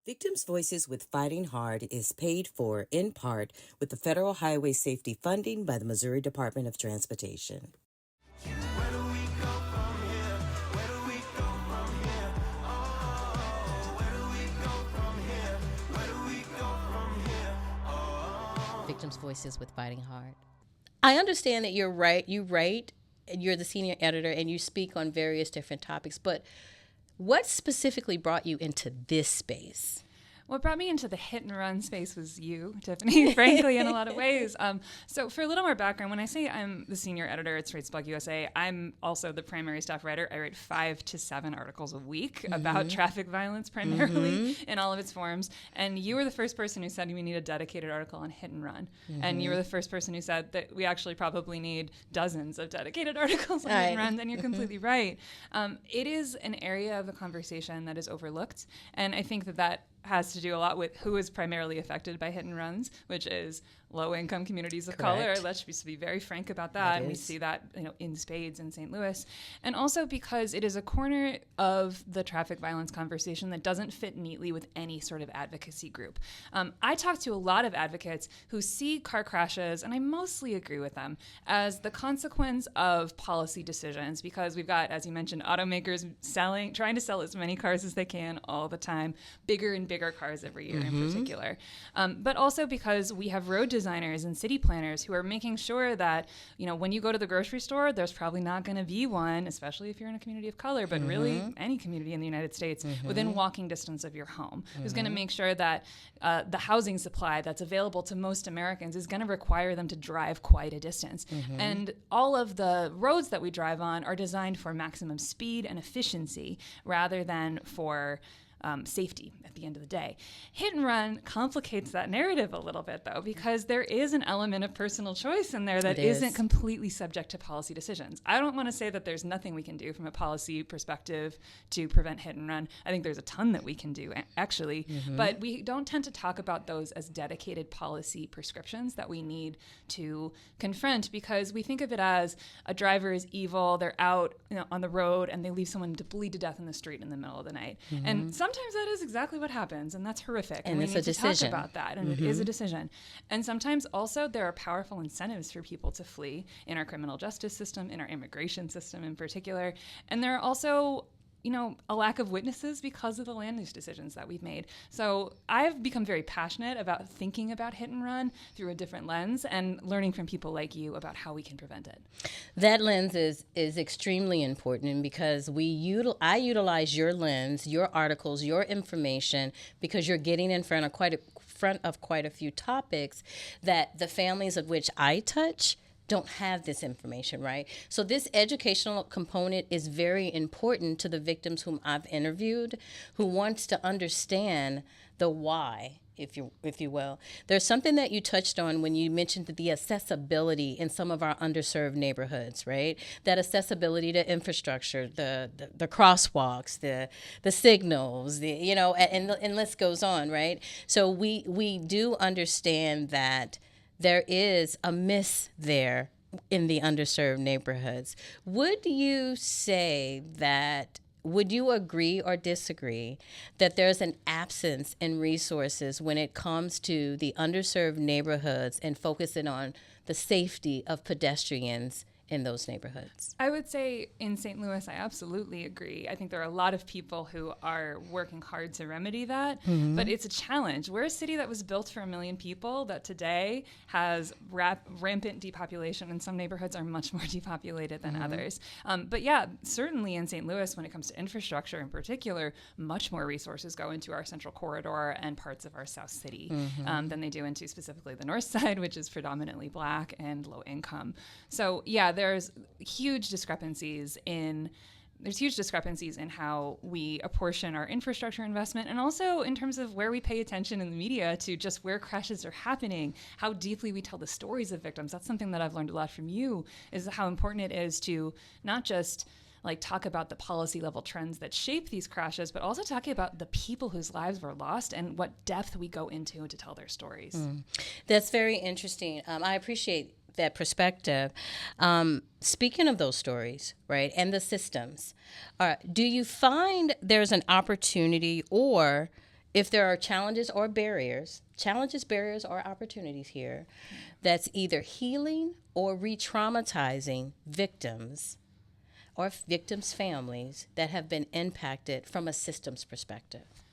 Victims' Voices with Fighting Hard is paid for, in part, with the federal highway safety funding by the Missouri Department of Transportation. Where do we go from here? Where do we go from here? Oh, where do we go from here? Where do we go from here? Oh. Victims' Voices with Fighting Hard. I understand that you're right. You're the senior editor, and you speak on various different topics. But what specifically brought you into this space? What brought me into the hit and run space was you, Tiffany, frankly, in a lot of ways. So for a little more background, when I say I'm the senior editor at Straits Blog USA, I'm also the primary staff writer. I write 5 to 7 articles a week about traffic violence primarily in all of its forms. And you were the first person who said we need a dedicated article on hit and run. And you were the first person who said that we actually probably need dozens of dedicated articles on hit and run. And you're completely right. It is an area of the conversation that is overlooked. And I think that has to do a lot with who is primarily affected by hit and runs, which is low-income communities of color. Let's just be very frank about that. And we see that, in spades in St. Louis. And also because it is a corner of the traffic violence conversation that doesn't fit neatly with any sort of advocacy group. I talk to a lot of advocates who see car crashes, and I mostly agree with them, as the consequence of policy decisions, because we've got, as you mentioned, automakers trying to sell as many cars as they can all the time, bigger and bigger cars every year in particular. But also because we have road designers and city planners who are making sure that, when you go to the grocery store, there's probably not going to be one, especially if you're in a community of color, but really any community in the United States within walking distance of your home, who's going to make sure that the housing supply that's available to most Americans is going to require them to drive quite a distance. And all of the roads that we drive on are designed for maximum speed and efficiency rather than for safety at the end of the day. Hit and run complicates that narrative a little bit, though, because there is an element of personal choice in there that isn't completely subject to policy decisions. I don't want to say that there's nothing we can do from a policy perspective to prevent hit and run. I think there's a ton that we can do, actually, but we don't tend to talk about those as dedicated policy prescriptions that we need to confront, because we think of it as a driver is evil, they're out on the road, and they leave someone to bleed to death in the street in the middle of the night. And sometimes that is exactly what happens, and that's horrific. And we need to talk about that, and it is a decision. And sometimes also there are powerful incentives for people to flee in our criminal justice system, in our immigration system in particular. And there are also a lack of witnesses because of the land use decisions that we've made. So I've become very passionate about thinking about hit and run through a different lens and learning from people like you about how we can prevent it. That lens is extremely important, because I utilize your lens, your articles, your information, because you're getting in front of quite a few topics that the families of which I touch don't have this information, right? So this educational component is very important to the victims whom I've interviewed, who wants to understand the why, if you will. There's something that you touched on when you mentioned the accessibility in some of our underserved neighborhoods, right? That accessibility to infrastructure, the crosswalks, the signals, and the list goes on, right? So we do understand that there is a miss there in the underserved neighborhoods. Would you agree or disagree that there's an absence in resources when it comes to the underserved neighborhoods and focusing on the safety of pedestrians in those neighborhoods? I would say in St. Louis, I absolutely agree. I think there are a lot of people who are working hard to remedy that, but it's a challenge. We're a city that was built for 1 million people that today has rampant depopulation, and some neighborhoods are much more depopulated than others. But yeah, certainly in St. Louis, when it comes to infrastructure in particular, much more resources go into our central corridor and parts of our South City than they do into specifically the North Side, which is predominantly Black and low income. So yeah, there's huge discrepancies in how we apportion our infrastructure investment, and also in terms of where we pay attention in the media to just where crashes are happening, how deeply we tell the stories of victims. That's something that I've learned a lot from you, is how important it is to not just talk about the policy level trends that shape these crashes, but also talking about the people whose lives were lost and what depth we go into to tell their stories. That's very interesting. I appreciate that perspective. Speaking of those stories, right, and the systems, do you find there's an opportunity, or if there are challenges, barriers, or opportunities here, that's either healing or re-traumatizing victims or victims' families that have been impacted from a systems perspective?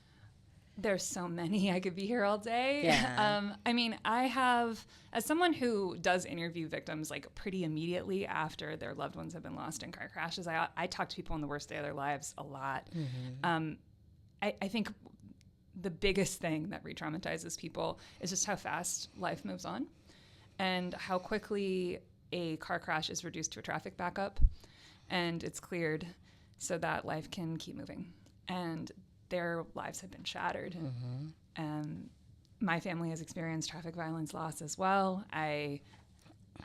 There's so many. I could be here all day. Yeah. I mean, I have, as someone who does interview victims like pretty immediately after their loved ones have been lost in car crashes, I talk to people on the worst day of their lives a lot. I think the biggest thing that re-traumatizes people is just how fast life moves on and how quickly a car crash is reduced to a traffic backup and it's cleared so that life can keep moving. And their lives have been shattered. My family has experienced traffic violence loss as well. I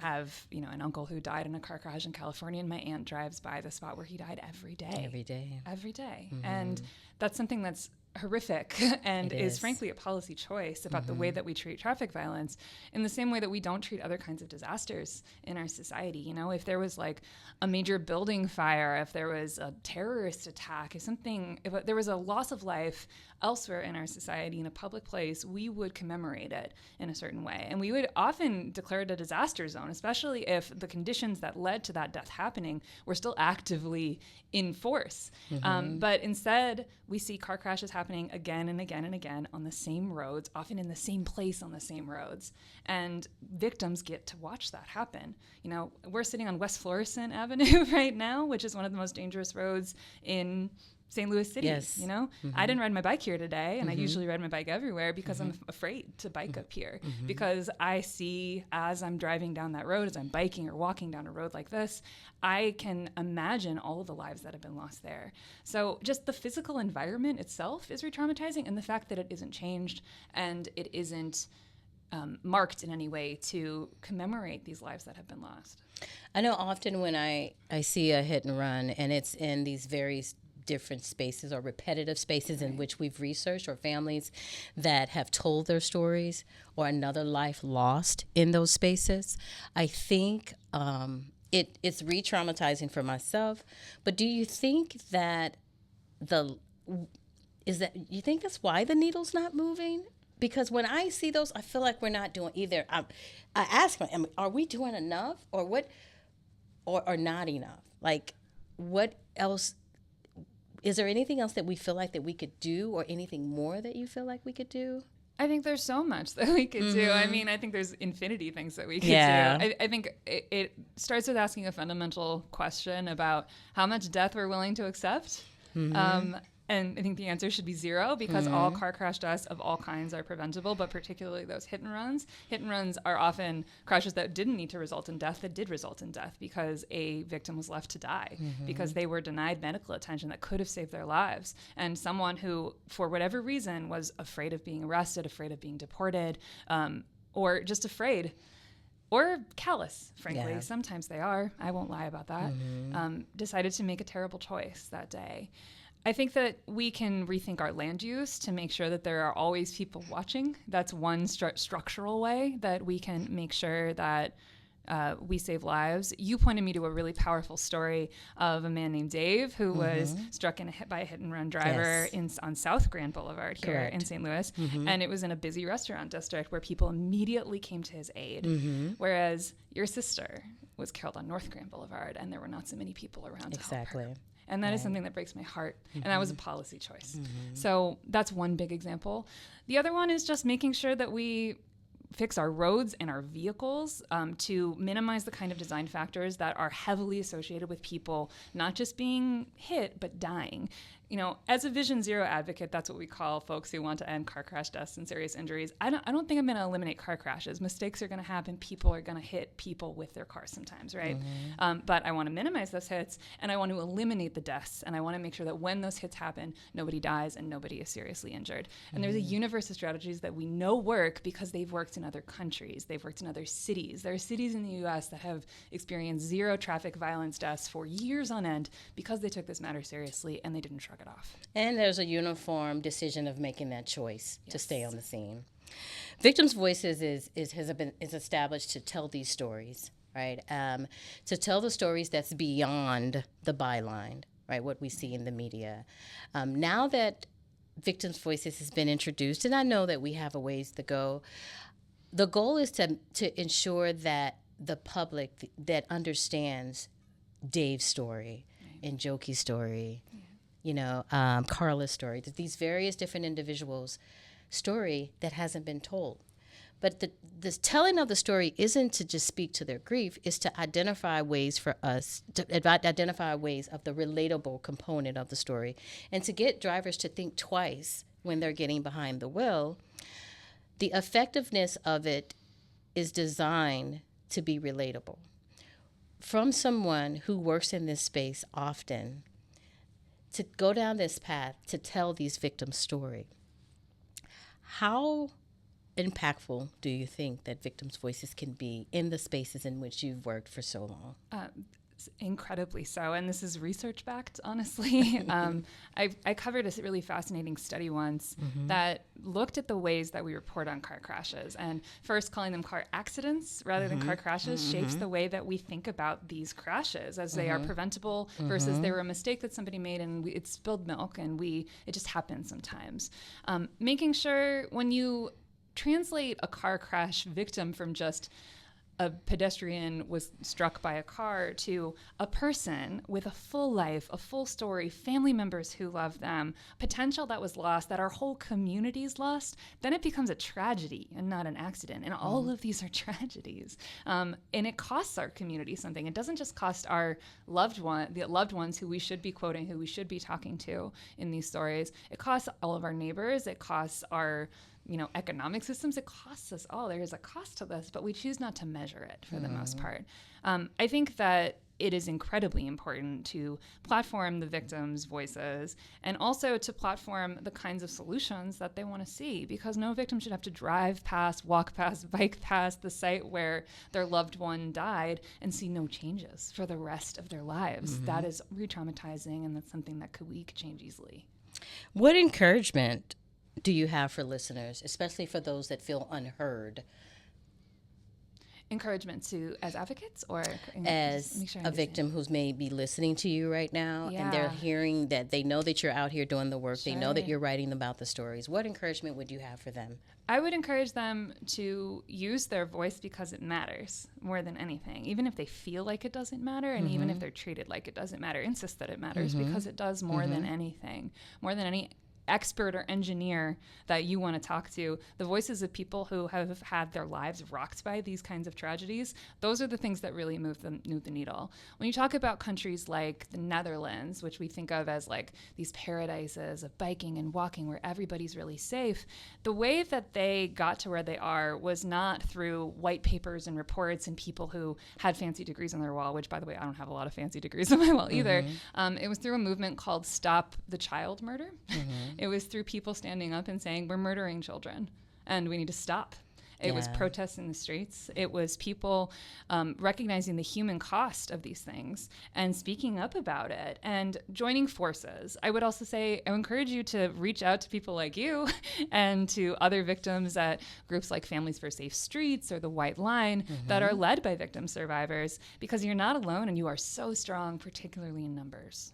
have, an uncle who died in a car crash in California, and my aunt drives by the spot where he died every day. Every day. And that's something that's horrific and is frankly a policy choice about the way that we treat traffic violence in the same way that we don't treat other kinds of disasters in our society. If there was like a major building fire, if there was a terrorist attack, if there was a loss of life elsewhere in our society in a public place, we would commemorate it in a certain way. And we would often declare it a disaster zone, especially if the conditions that led to that death happening were still actively in force. But instead, we see car crashes happening again and again and again on the same roads, often in the same place on the same roads. And victims get to watch that happen. We're sitting on West Florissant Avenue right now, which is one of the most dangerous roads in St. Louis City. Yes. I didn't ride my bike here today, and I usually ride my bike everywhere because I'm afraid to bike up here because I see as I'm driving down that road, as I'm biking or walking down a road like this, I can imagine all of the lives that have been lost there. So just the physical environment itself is re-traumatizing, and the fact that it isn't changed and it isn't marked in any way to commemorate these lives that have been lost. I know often when I see a hit and run and it's in these very different spaces or repetitive spaces in which we've researched, or families that have told their stories, or another life lost in those spaces, I think it's re-traumatizing for myself. But do you think that you think that's why the needle's not moving? Because when I see those, I feel like we're not doing either. I ask myself, are we doing enough, or what, or not enough? Like, what else? Is there anything else that we feel like that we could do, or anything more that you feel like we could do? I think there's so much that we could do. I mean, I think there's infinity things that we could do. I think it starts with asking a fundamental question about how much death we're willing to accept. And I think the answer should be 0, because all car crash deaths of all kinds are preventable, but particularly those hit and runs. Hit and runs are often crashes that didn't need to result in death, that did result in death because a victim was left to die, because they were denied medical attention that could have saved their lives. And someone who, for whatever reason, was afraid of being arrested, afraid of being deported, or just afraid, or callous, frankly. Yeah. Sometimes they are. I won't lie about that. Decided to make a terrible choice that day. I think that we can rethink our land use to make sure that there are always people watching. That's one structural way that we can make sure that we save lives. You pointed me to a really powerful story of a man named Dave who was struck by a hit-and-run driver on South Grand Boulevard here in St. Louis. And it was in a busy restaurant district where people immediately came to his aid. Whereas your sister was killed on North Grand Boulevard, and there were not so many people around to help her. And that is something that breaks my heart. And that was a policy choice. So that's one big example. The other one is just making sure that we fix our roads and our vehicles to minimize the kind of design factors that are heavily associated with people not just being hit, but dying. As a Vision Zero advocate, that's what we call folks who want to end car crash deaths and serious injuries. I don't think I'm going to eliminate car crashes. Mistakes are going to happen. People are going to hit people with their cars sometimes, right? But I want to minimize those hits, and I want to eliminate the deaths, and I want to make sure that when those hits happen, nobody dies and nobody is seriously injured. And there's a universe of strategies that we know work because they've worked in other countries. They've worked in other cities. There are cities in the U.S. that have experienced 0 traffic violence deaths for years on end because they took this matter seriously and they didn't shrug it off. And there's a uniform decision of making that choice to stay on the scene. Victims' Voices is established to tell these stories, right? To tell the stories that's beyond the byline, right? What we see in the media. Now that Victims' Voices has been introduced, and I know that we have a ways to go. The goal is to ensure that the public that understands Dave's story and Jokie's story, Carla's story, that these various different individuals' story that hasn't been told. But the telling of the story isn't to just speak to their grief, it's to identify ways for us, identify ways of the relatable component of the story, and to get drivers to think twice when they're getting behind the wheel. The effectiveness of it is designed to be relatable. From someone who works in this space often, to go down this path to tell these victims' story, how impactful do you think that victims' voices can be in the spaces in which you've worked for so long? Incredibly so, and this is research backed, honestly. I covered a really fascinating study once that looked at the ways that we report on car crashes, and first calling them car accidents rather than car crashes shapes the way that we think about these crashes, as they are preventable versus they were a mistake that somebody made and it spilled milk, and it just happens sometimes. Making sure when you translate a car crash victim from just a pedestrian was struck by a car to a person with a full life, a full story, family members who love them, potential that was lost, that our whole community's lost, then it becomes a tragedy and not an accident. And all of these are tragedies. And it costs our community something. It doesn't just cost our the loved ones who we should be quoting, who we should be talking to in these stories. It costs all of our neighbors. It costs our economic systems. It costs us all. There is a cost to this, but we choose not to measure it for the most part. I think that it is incredibly important to platform the victims' voices and also to platform the kinds of solutions that they want to see, because no victim should have to drive past, walk past, bike past the site where their loved one died and see no changes for the rest of their lives. That is re-traumatizing, and that's something that we could change easily. What encouragement do you have for listeners, especially for those that feel unheard? Encouragement to as advocates, or as a victim who's maybe listening to you right now, and they're hearing that they know that you're out here doing the work, they know that you're writing about the stories. What encouragement would you have for them? I would encourage them to use their voice because it matters more than anything. Even if they feel like it doesn't matter, and even if they're treated like it doesn't matter, insist that it matters because it does more than anything, more than any expert or engineer that you want to talk to. The voices of people who have had their lives rocked by these kinds of tragedies, those are the things that really move the needle. When you talk about countries like the Netherlands, which we think of as like these paradises of biking and walking where everybody's really safe, the way that they got to where they are was not through white papers and reports and people who had fancy degrees on their wall, which, by the way, I don't have a lot of fancy degrees on my wall either. It was through a movement called Stop the Child Murder. It was through people standing up and saying, we're murdering children and we need to stop. It was protests in the streets. It was people recognizing the human cost of these things and speaking up about it and joining forces. I would also say, I encourage you to reach out to people like you and to other victims at groups like Families for Safe Streets or the White Line that are led by victim survivors, because you're not alone and you are so strong, particularly in numbers.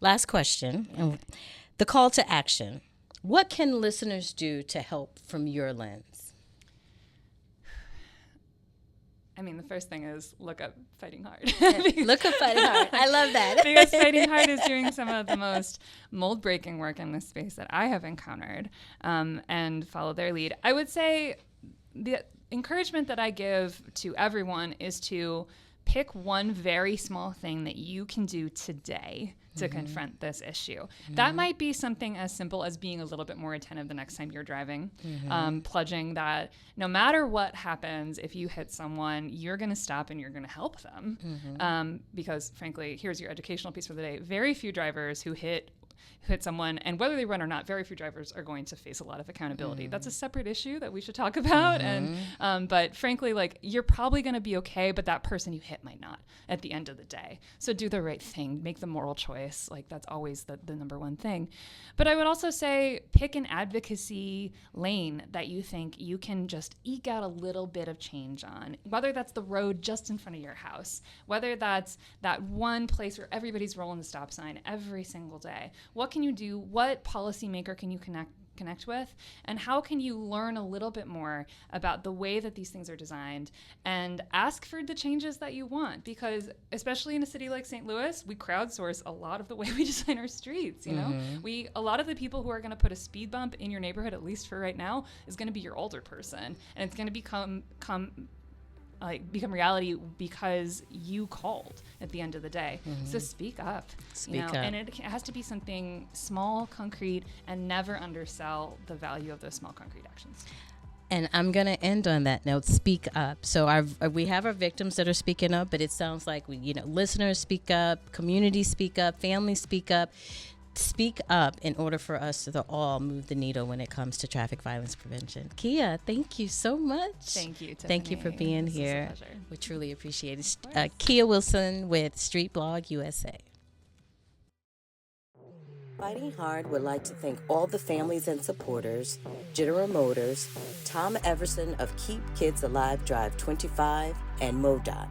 Last question. The call to action. What can listeners do to help from your lens? I mean, the first thing is look up Fighting Hard. Look up Fighting Hard. I love that. Because Fighting Hard is doing some of the most mold-breaking work in this space that I have encountered, and follow their lead. I would say the encouragement that I give to everyone is to pick one very small thing that you can do today to confront this issue. That might be something as simple as being a little bit more attentive the next time you're driving, pledging that no matter what happens, if you hit someone, you're going to stop and you're going to help them. Because frankly, here's your educational piece for the day. Very few drivers who hit someone, and whether they run or not, very few drivers are going to face a lot of accountability. That's a separate issue that we should talk about. And but frankly, like, you're probably going to be okay, but that person you hit might not at the end of the day. So do the right thing, make the moral choice. Like, that's always the number one thing. But I would also say pick an advocacy lane that you think you can just eke out a little bit of change on, whether that's the road just in front of your house, whether that's that one place where everybody's rolling the stop sign every single day, what can you do? What policymaker can you connect with, and how can you learn a little bit more about the way that these things are designed and ask for the changes that you want? Because especially in a city like St. Louis, we crowdsource a lot of the way we design our streets. You know, a lot of the people who are going to put a speed bump in your neighborhood, at least for right now, is going to be your older person, and it's going to become reality because you called at the end of the day. So speak up. Speak up. And it has to be something small, concrete, and never undersell the value of those small, concrete actions. And I'm going to end on that note, speak up. So we have our victims that are speaking up, but it sounds like listeners speak up, communities speak up, families speak up. Speak up in order for us to all move the needle when it comes to traffic violence prevention. Kea, thank you so much. Thank you, Tiffany. Thank you for being This here. was a pleasure. We truly appreciate it. Kea Wilson with Street Blog USA. Fighting Hard would like to thank all the families and supporters, General Motors, Tom Everson of Keep Kids Alive Drive 25, and MoDOT.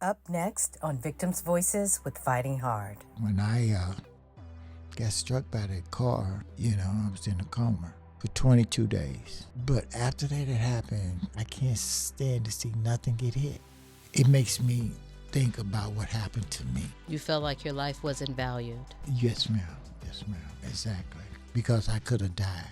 Up next on Victims' Voices with Fighting Hard. When I got struck by that car, I was in a coma for 22 days. But after that had happened, I can't stand to see nothing get hit. It makes me think about what happened to me. You felt like your life wasn't valued. Yes, ma'am. Yes, ma'am. Exactly. Because I could have died.